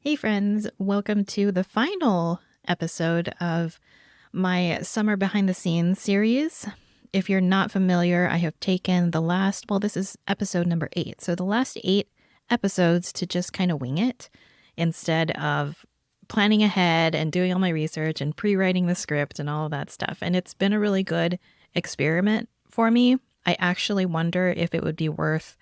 Hey friends, welcome to the final episode of my Summer Behind the Scenes series. If you're not familiar, I have taken this is episode number 8. So the last 8 episodes to just kind of wing it instead of planning ahead and doing all my research and pre-writing the script and all of that stuff. And it's been a really good experiment for me. I actually wonder if it would be worth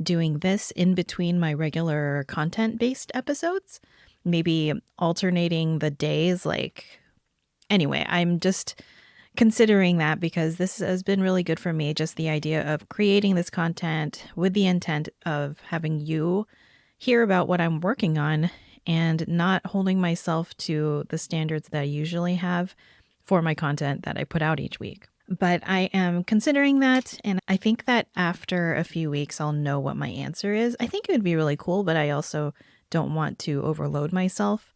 doing this in between my regular content-based episodes, maybe alternating the days. Anyway, I'm just considering that because this has been really good for me, just the idea of creating this content with the intent of having you hear about what I'm working on and not holding myself to the standards that I usually have for my content that I put out each week. But I am considering that, and I think that after a few weeks, I'll know what my answer is. I think it would be really cool, but I also don't want to overload myself.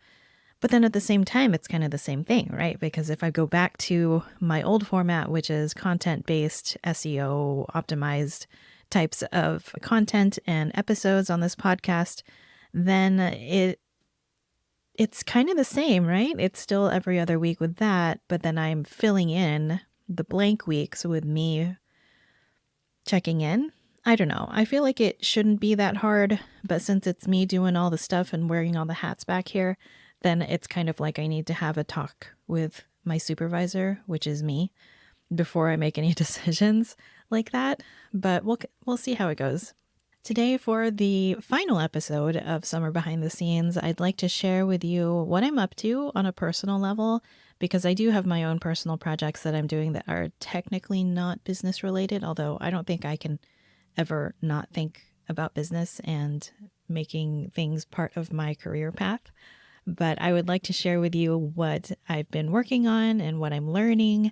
But then at the same time, it's kind of the same thing, right? Because if I go back to my old format, which is content-based, SEO optimized types of content and episodes on this podcast, then it's kind of the same, right? It's still every other week with that, but then I'm filling in the blank weeks with me checking in. I don't know. I feel like it shouldn't be that hard, but since it's me doing all the stuff and wearing all the hats back here, then it's kind of like I need to have a talk with my supervisor, which is me, before I make any decisions like that. But we'll see how it goes. Today, for the final episode of Summer Behind the Scenes, I'd like to share with you what I'm up to on a personal level, because I do have my own personal projects that I'm doing that are technically not business related, although I don't think I can ever not think about business and making things part of my career path. But I would like to share with you what I've been working on and what I'm learning.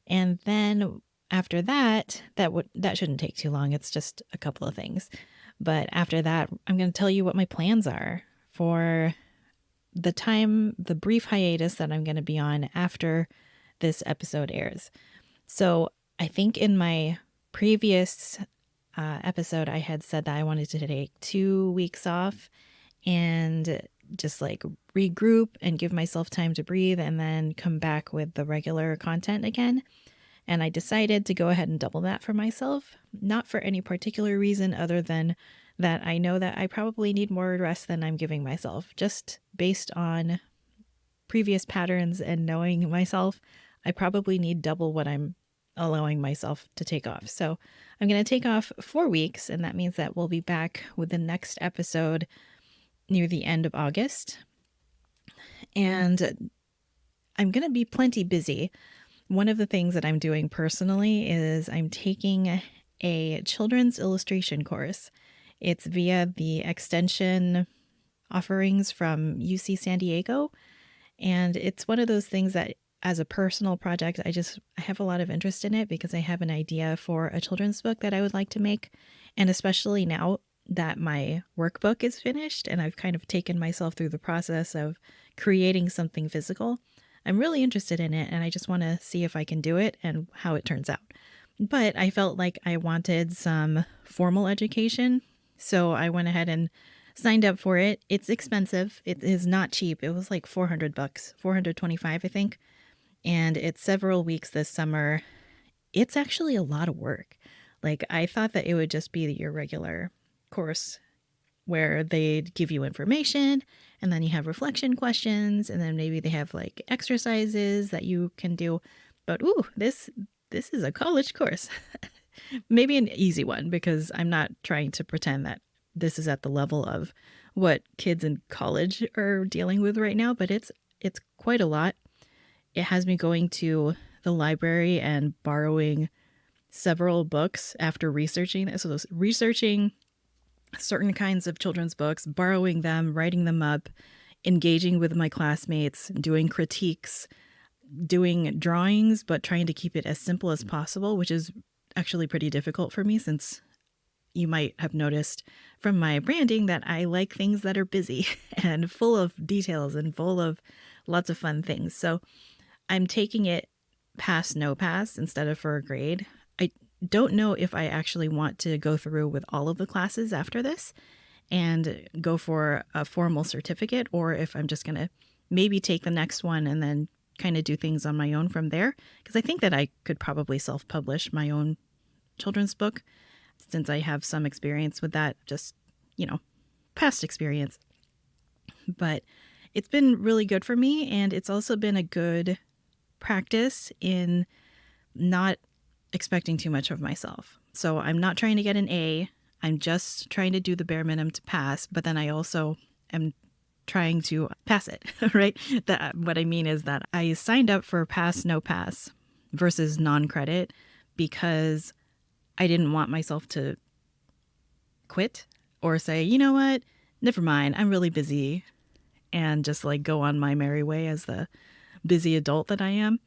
And then after that shouldn't take too long. It's just a couple of things. But after that, I'm going to tell you what my plans are for the brief hiatus that I'm going to be on after this episode airs. So I think in my previous episode, I had said that I wanted to take 2 weeks off and just regroup and give myself time to breathe and then come back with the regular content again. And I decided to go ahead and double that for myself, not for any particular reason other than that I know that I probably need more rest than I'm giving myself. Just based on previous patterns and knowing myself, I probably need double what I'm allowing myself to take off. So I'm going to take off 4 weeks, and that means that we'll be back with the next episode near the end of August. And I'm going to be plenty busy. One of the things that I'm doing personally is I'm taking a children's illustration course. It's via the extension offerings from UC San Diego. And it's one of those things that as a personal project, I have a lot of interest in it because I have an idea for a children's book that I would like to make. And especially now that my workbook is finished and I've kind of taken myself through the process of creating something physical, I'm really interested in it, and I just want to see if I can do it and how it turns out. But I felt like I wanted some formal education, so I went ahead and signed up for it. It's expensive. It is not cheap. It was like $400, $425, I think. And it's several weeks this summer. It's actually a lot of work. I thought that it would just be your regular course where they'd give you information and then you have reflection questions and then maybe they have exercises that you can do. But this is a college course. Maybe an easy one, because I'm not trying to pretend that this is at the level of what kids in college are dealing with right now, but it's quite a lot. It has me going to the library and borrowing several books after researching. So researching certain kinds of children's books, borrowing them, writing them up, engaging with my classmates, doing critiques, doing drawings, but trying to keep it as simple as possible, which is actually pretty difficult for me, since you might have noticed from my branding that I like things that are busy and full of details and full of lots of fun things. So I'm taking it pass, no pass instead of for a grade. I don't know if I actually want to go through with all of the classes after this. and go for a formal certificate, or if I'm just going to maybe take the next one and then kind of do things on my own from there. Because I think that I could probably self-publish my own children's book since I have some experience with that, just, past experience. But it's been really good for me, and it's also been a good practice in not expecting too much of myself. So I'm not trying to get an A. I'm just trying to do the bare minimum to pass, but then I also am trying to pass it, right? What I mean is that I signed up for pass, no pass versus non-credit because I didn't want myself to quit or say, you know what, never mind, I'm really busy, and just like go on my merry way as the busy adult that I am.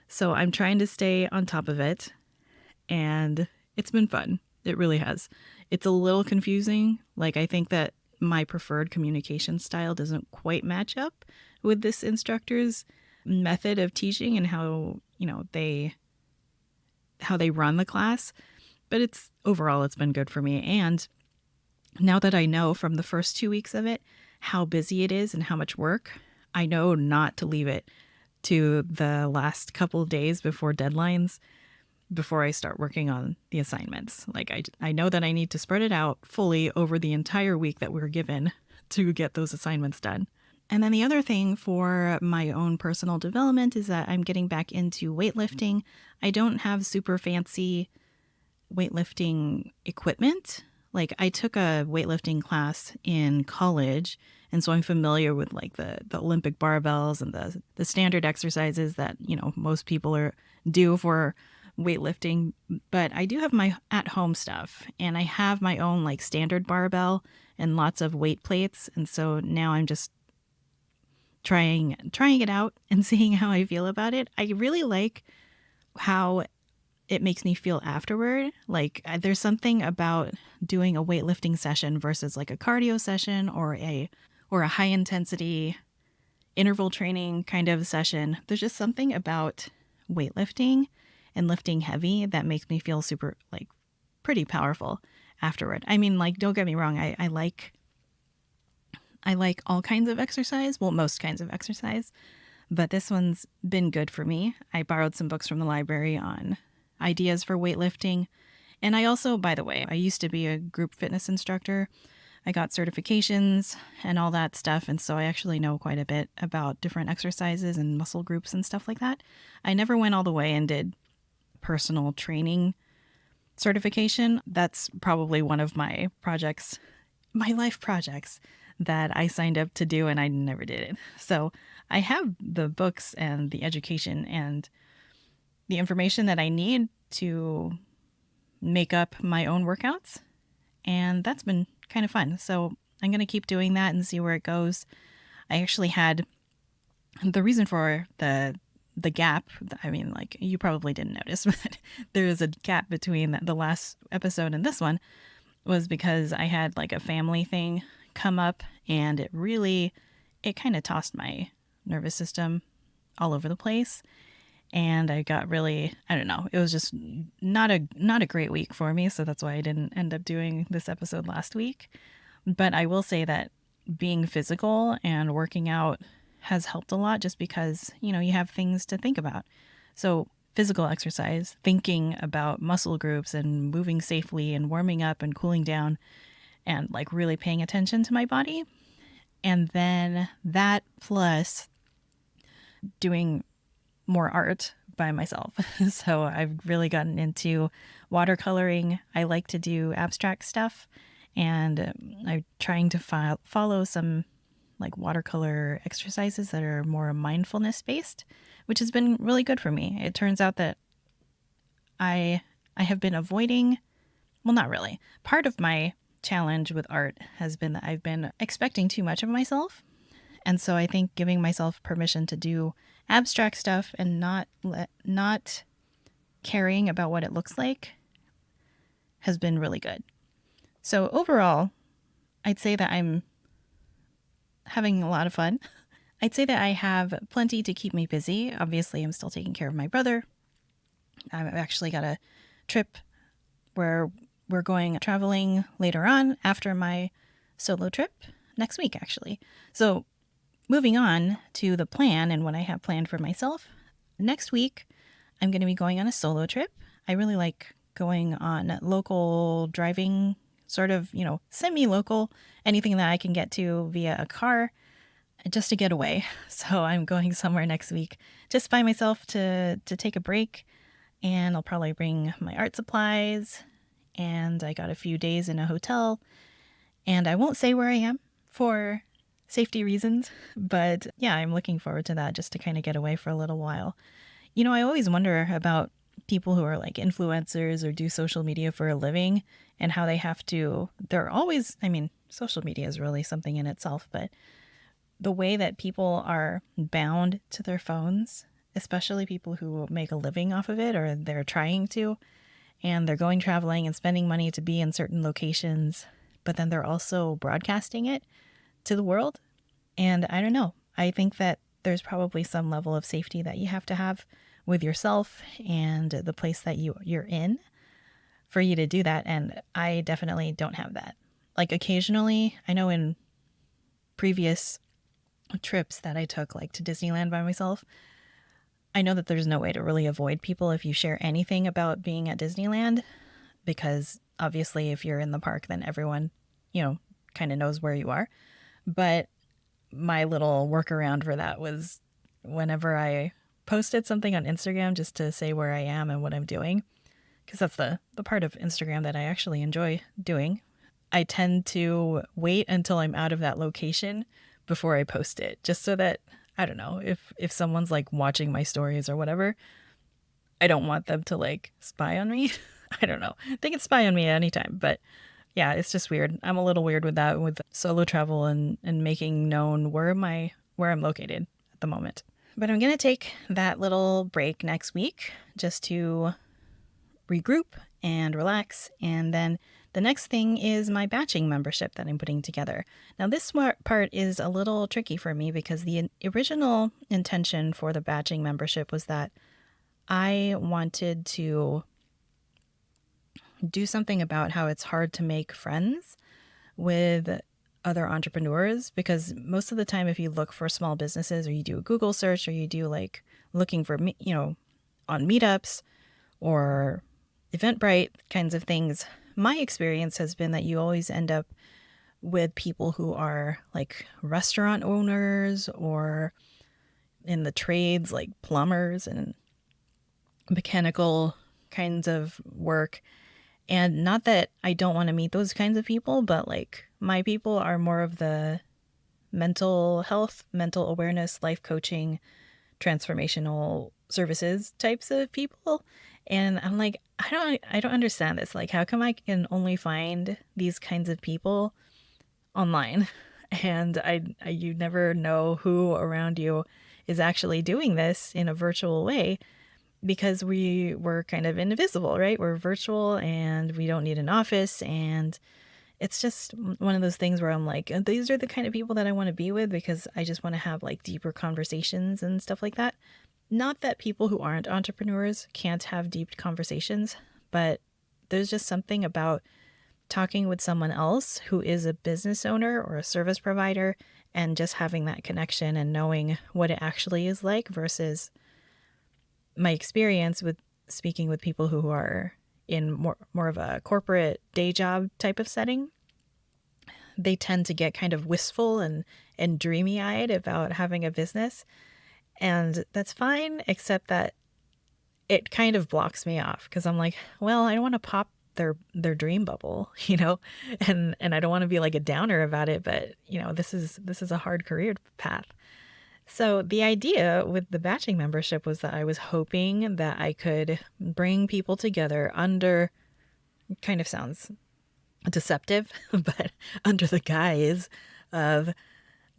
So I'm trying to stay on top of it, and it's been fun. It really has. It's a little confusing. Like, I think that my preferred communication style doesn't quite match up with this instructor's method of teaching and how they run the class. But overall it's been good for me. And now that I know from the first 2 weeks of it how busy it is and how much work, I know not to leave it to the last couple of days before deadlines before I start working on the assignments. Like, I know that I need to spread it out fully over the entire week that we're given to get those assignments done. And then the other thing for my own personal development is that I'm getting back into weightlifting. I don't have super fancy weightlifting equipment. Like, I took a weightlifting class in college, and so I'm familiar with like the Olympic barbells and the standard exercises that, most people do for weightlifting. But I do have my at-home stuff, and I have my own like standard barbell and lots of weight plates. And so now I'm just trying it out and seeing how I feel about it. I really like how it makes me feel afterward. Like, there's something about doing a weightlifting session versus like a cardio session or a high intensity interval training kind of session. There's just something about weightlifting and lifting heavy that makes me feel super, like, pretty powerful afterward. I mean, like, don't get me wrong. I like all kinds of exercise. Well, most kinds of exercise, but this one's been good for me. I borrowed some books from the library on ideas for weightlifting. And I also, by the way, I used to be a group fitness instructor. I got certifications and all that stuff. And so I actually know quite a bit about different exercises and muscle groups and stuff like that. I never went all the way and did personal training certification. That's probably one of my projects, my life projects that I signed up to do, and I never did it. So I have the books and the education and the information that I need to make up my own workouts. And that's been kind of fun. So I'm going to keep doing that and see where it goes. I actually had the reason for the gap. I mean, like, you probably didn't notice, but there is a gap between the last episode and this one, was because I had like a family thing come up, and it kind of tossed my nervous system all over the place. And I got really, I don't know, it was just not a great week for me. So that's why I didn't end up doing this episode last week. But I will say that being physical and working out has helped a lot, just because, you have things to think about. So physical exercise, thinking about muscle groups and moving safely and warming up and cooling down and like really paying attention to my body. And then that plus doing more art by myself. So I've really gotten into watercoloring. I like to do abstract stuff, and I'm trying to follow some like watercolor exercises that are more mindfulness based, which has been really good for me. It turns out that I have been avoiding, well, not really. Part of my challenge with art has been that I've been expecting too much of myself. And so I think giving myself permission to do abstract stuff and not caring about what it looks like has been really good. So overall, I'd say that I'm having a lot of fun. I'd say that I have plenty to keep me busy. Obviously, I'm still taking care of my brother. I've actually got a trip where we're going traveling later on after my solo trip next week, actually. So, moving on to the plan and what I have planned for myself, next week I'm going to be going on a solo trip. I really like going on local driving, sort of, semi local, anything that I can get to via a car just to get away. So I'm going somewhere next week just by myself to take a break. And I'll probably bring my art supplies. And I got a few days in a hotel. And I won't say where I am for safety reasons. But yeah, I'm looking forward to that just to kind of get away for a little while. I always wonder about people who are like influencers or do social media for a living and how they're always, social media is really something in itself, but the way that people are bound to their phones, especially people who make a living off of it or they're trying to, and they're going traveling and spending money to be in certain locations, but then they're also broadcasting it to the world. And I don't know. I think that there's probably some level of safety that you have to have with yourself and the place that you're in for you to do that. And I definitely don't have that. Like occasionally, I know in previous trips that I took, like to Disneyland by myself, I know that there's no way to really avoid people if you share anything about being at Disneyland, because obviously if you're in the park, then everyone, kind of knows where you are. But my little workaround for that was whenever I posted something on Instagram just to say where I am and what I'm doing, because that's the part of Instagram that I actually enjoy doing. I tend to wait until I'm out of that location before I post it, just so that, I don't know, if someone's like watching my stories or whatever, I don't want them to like spy on me. I don't know. They can spy on me at any time, but yeah, it's just weird. I'm a little weird with that, with solo travel and making known where I'm located at the moment. But I'm going to take that little break next week just to regroup and relax. And then the next thing is my batching membership that I'm putting together. Now, this part is a little tricky for me because the original intention for the batching membership was that I wanted to do something about how it's hard to make friends with other entrepreneurs, because most of the time if you look for small businesses or you do a Google search or you do like looking for, on meetups or Eventbrite kinds of things, my experience has been that you always end up with people who are like restaurant owners or in the trades like plumbers and mechanical kinds of work. And not that I don't want to meet those kinds of people, but like my people are more of the mental health, mental awareness, life coaching, transformational services types of people. And I'm like, I don't understand this. Like, how come I can only find these kinds of people online? And you never know who around you is actually doing this in a virtual way, because we're kind of invisible, right? We're virtual and we don't need an office. And it's just one of those things where I'm like, these are the kind of people that I want to be with, because I just want to have like deeper conversations and stuff like that. Not that people who aren't entrepreneurs can't have deep conversations, but there's just something about talking with someone else who is a business owner or a service provider and just having that connection and knowing what it actually is like versus my experience with speaking with people who are in more of a corporate day job type of setting. They tend to get kind of wistful and dreamy-eyed about having a business. And that's fine, except that it kind of blocks me off because I'm like, well, I don't want to pop their dream bubble, and I don't want to be like a downer about it, but this is a hard career path. So the idea with the batching membership was that I was hoping that I could bring people together under, kind of sounds deceptive, but under the guise of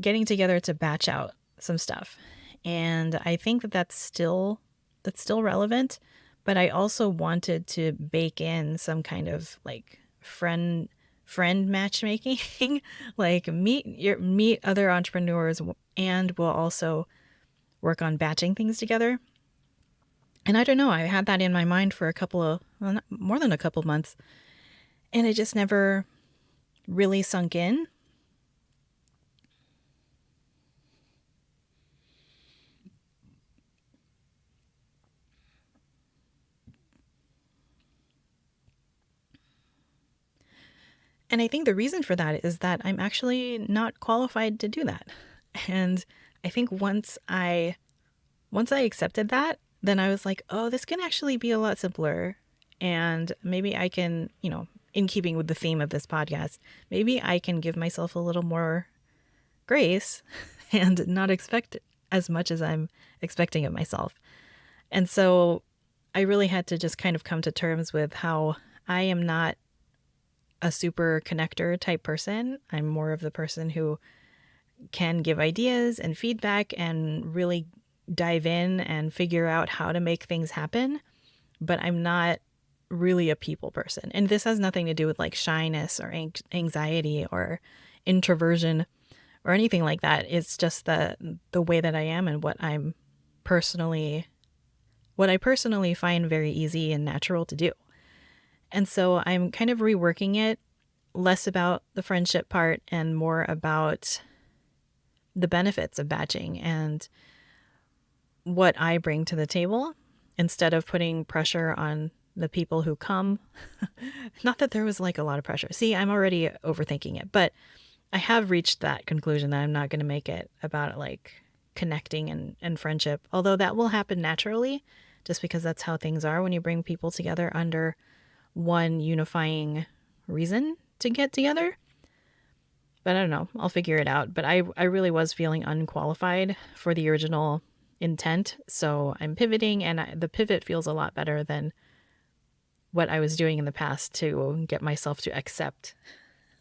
getting together to batch out some stuff. And I think that that's still relevant, but I also wanted to bake in some kind of like friend matchmaking, like meet other entrepreneurs, and we'll also work on batching things together. And I don't know, I had that in my mind for more than a couple months, and it just never really sunk in. And I think the reason for that is that I'm actually not qualified to do that. And I think once I accepted that, then I was like, oh, this can actually be a lot simpler. And maybe I can, in keeping with the theme of this podcast, maybe I can give myself a little more grace and not expect as much as I'm expecting of myself. And so I really had to just kind of come to terms with how I am not a super connector type person. I'm more of the person who can give ideas and feedback and really dive in and figure out how to make things happen. But I'm not really a people person. And this has nothing to do with like shyness or anxiety or introversion or anything like that. It's just the way that I am and what I personally find very easy and natural to do. And so I'm kind of reworking it, less about the friendship part and more about the benefits of batching and what I bring to the table instead of putting pressure on the people who come. Not that there was like a lot of pressure. See, I'm already overthinking it, but I have reached that conclusion that I'm not going to make it about like connecting and friendship, although that will happen naturally just because that's how things are when you bring people together under one unifying reason to get together. But I don't know. I'll figure it out. But I really was feeling unqualified for the original intent. So I'm pivoting, and the pivot feels a lot better than what I was doing in the past to get myself to accept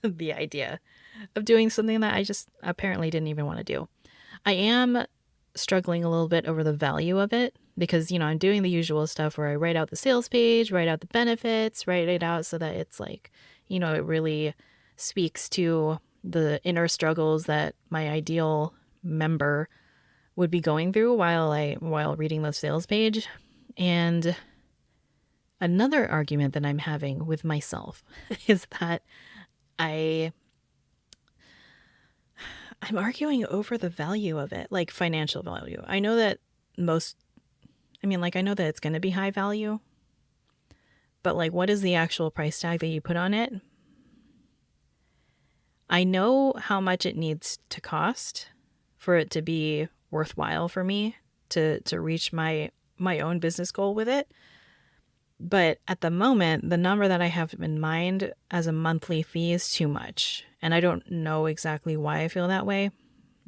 the idea of doing something that I just apparently didn't even want to do. I am struggling a little bit over the value of it because, I'm doing the usual stuff where I write out the sales page, write out the benefits, write it out so that it's like, it really speaks to the inner struggles that my ideal member would be going through while reading the sales page. And another argument that I'm having with myself is that I'm arguing over the value of it, like financial value. I know that I know that it's going to be high value, but like, what is the actual price tag that you put on it? I know how much it needs to cost for it to be worthwhile for me to reach my own business goal with it. But at the moment, the number that I have in mind as a monthly fee is too much. And I don't know exactly why I feel that way,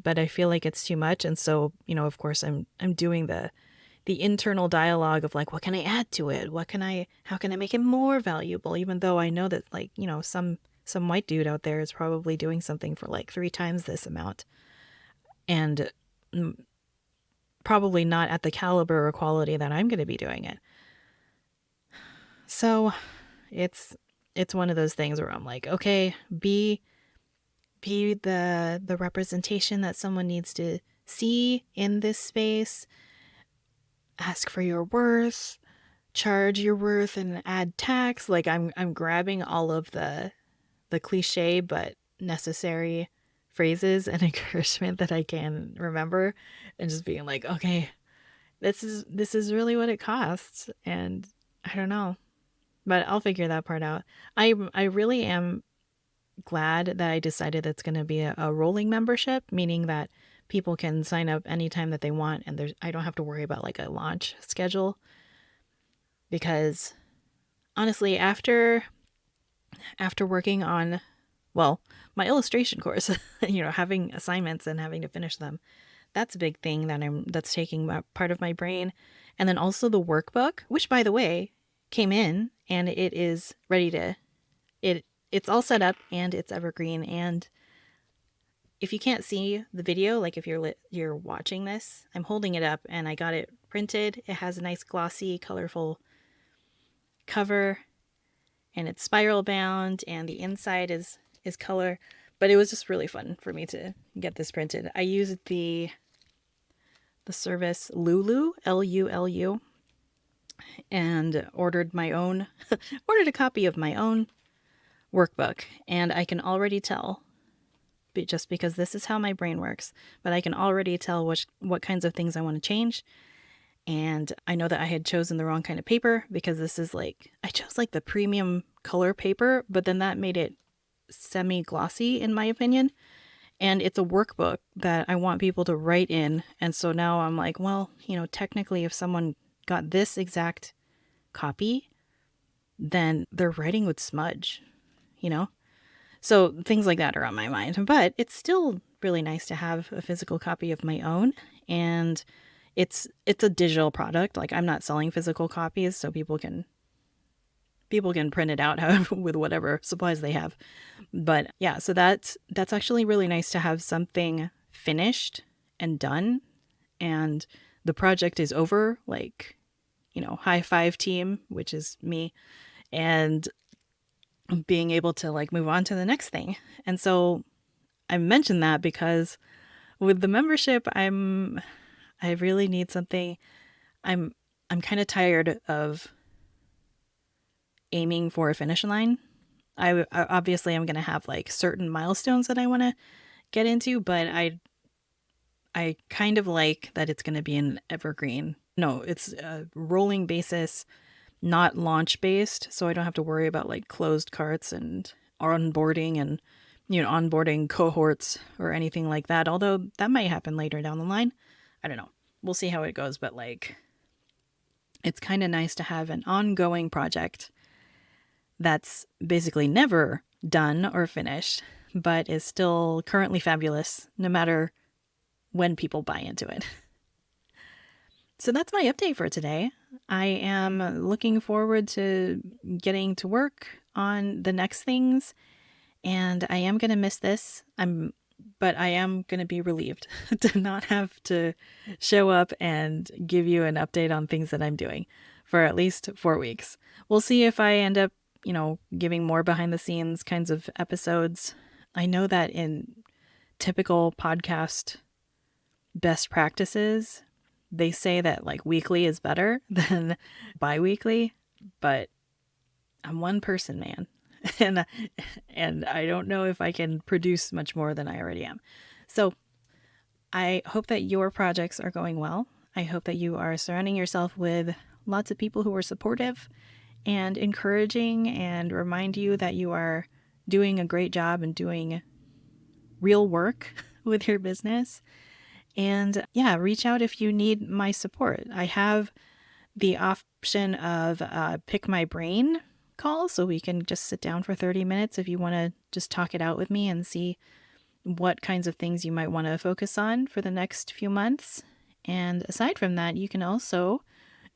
but I feel like it's too much. And so, of course, I'm doing the internal dialogue of like, what can I add to it? How can I make it more valuable? Even though I know that like, some white dude out there is probably doing something for like 3 times this amount and probably not at the caliber or quality that I'm going to be doing it. So it's one of those things where I'm like, okay, be the representation that someone needs to see in this space. Ask for your worth, charge your worth and add tax. Like I'm grabbing all of the cliche but necessary phrases and encouragement that I can remember and just being like, okay, this is really what it costs. And I don't know, but I'll figure that part out. I really am glad that I decided it's going to be a rolling membership, meaning that people can sign up anytime that they want and I don't have to worry about like a launch schedule. Because honestly, after working on, my illustration course, having assignments and having to finish them, that's a big thing that's taking part of my brain. And then also the workbook, which by the way, came in and it is ready to, it's all set up and it's evergreen. And if you can't see the video, like if you're watching this, I'm holding it up and I got it printed. It has a nice glossy, colorful cover and it's spiral bound and the inside is color, but it was just really fun for me to get this printed. I used the service Lulu, Lulu, and ordered a copy of my own workbook. And I can already tell, just because this is how my brain works, but I can already tell what kinds of things I want to change. And I know that I had chosen the wrong kind of paper because this is I chose like the premium color paper, but then that made it semi-glossy in my opinion. And it's a workbook that I want people to write in. And so now I'm like, well, technically if someone got this exact copy, then their writing would smudge, you know? So things like that are on my mind. But it's still really nice to have a physical copy of my own. And it's a digital product. Like, I'm not selling physical copies, so people can print it out however, with whatever supplies they have. But yeah, so that's actually really nice to have something finished and done, and the project is over, like, high five team, which is me, and being able to like move on to the next thing. And so I mentioned that because with the membership, I really need something. I'm kind of tired of aiming for a finish line. I obviously I'm going to have like certain milestones that I want to get into, but I kind of like that it's going to be an evergreen. No, it's a rolling basis, not launch based, so I don't have to worry about like closed carts and onboarding and onboarding cohorts or anything like that. Although that might happen later down the line. I don't know. We'll see how it goes, but like it's kind of nice to have an ongoing project that's basically never done or finished, but is still currently fabulous no matter when people buy into it. So that's my update for today. I am looking forward to getting to work on the next things, and I am going to miss this. But I am going to be relieved to not have to show up and give you an update on things that I'm doing for at least 4 weeks. We'll see if I end up, giving more behind the scenes kinds of episodes. I know that in typical podcast best practices, they say that like weekly is better than bi-weekly, but I'm one person, man. and I don't know if I can produce much more than I already am. So I hope that your projects are going well. I hope that you are surrounding yourself with lots of people who are supportive and encouraging and remind you that you are doing a great job and doing real work with your business. And yeah, reach out if you need my support. I have the option of pick my brain call, so we can just sit down for 30 minutes if you want to just talk it out with me and see what kinds of things you might want to focus on for the next few months. And aside from that, you can also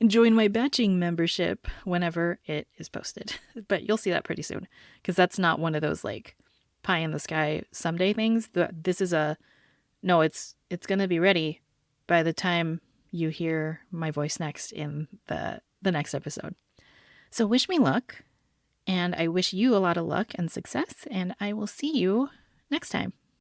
join my batching membership whenever it is posted. But you'll see that pretty soon, because that's not one of those like pie in the sky someday things. This is no, it's going to be ready by the time you hear my voice next in the next episode. So wish me luck, and I wish you a lot of luck and success, and I will see you next time.